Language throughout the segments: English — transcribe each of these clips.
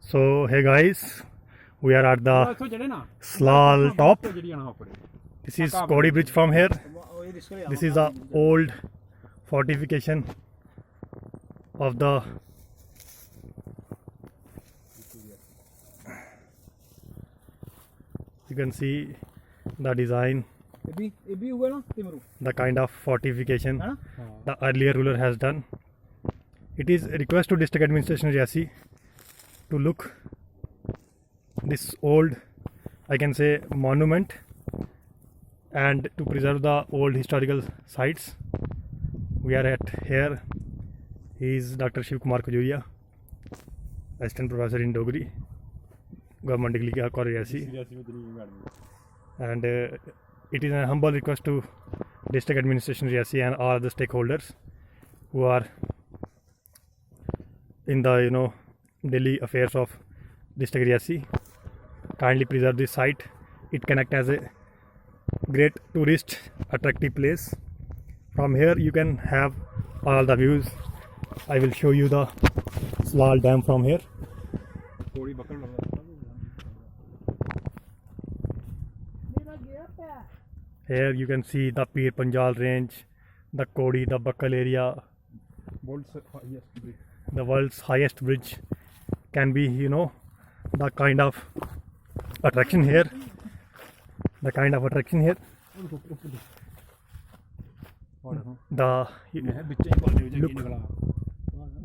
So hey guys, we are at the Slal top. This is Cody Bridge from here. This is the old fortification of the you can see the design, the kind of fortification the earlier ruler has done. It is a request to District Administration Riyasi to look this old, I can say, monument and to preserve the old historical sites. We are at here. He is Dr. Shiv Kumar Khajuria, Assistant Professor in Dogri, Government Degree College Riyasi, and it is a humble request to District Administration Riyasi and all the stakeholders who are in the daily affairs of District Riyasi. Kindly preserve this site. It can act as a great tourist attractive place. From here you can have all the views. I will show you the Slal Dam from here. Here you can see the Pir Panjal range, the Kodi, the Bakal area. The world's highest bridge can be, the kind of attraction here.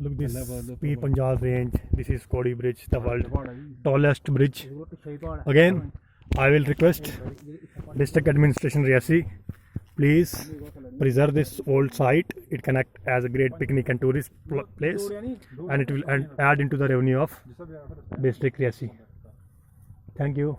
Look this Pir Panjal range. This is Kodi Bridge, the world's tallest bridge. Again, I will request District Administration Riyasi, please preserve this old site. It can act as a great picnic and tourist place, and it will add into the revenue of District Riyasi. Thank you.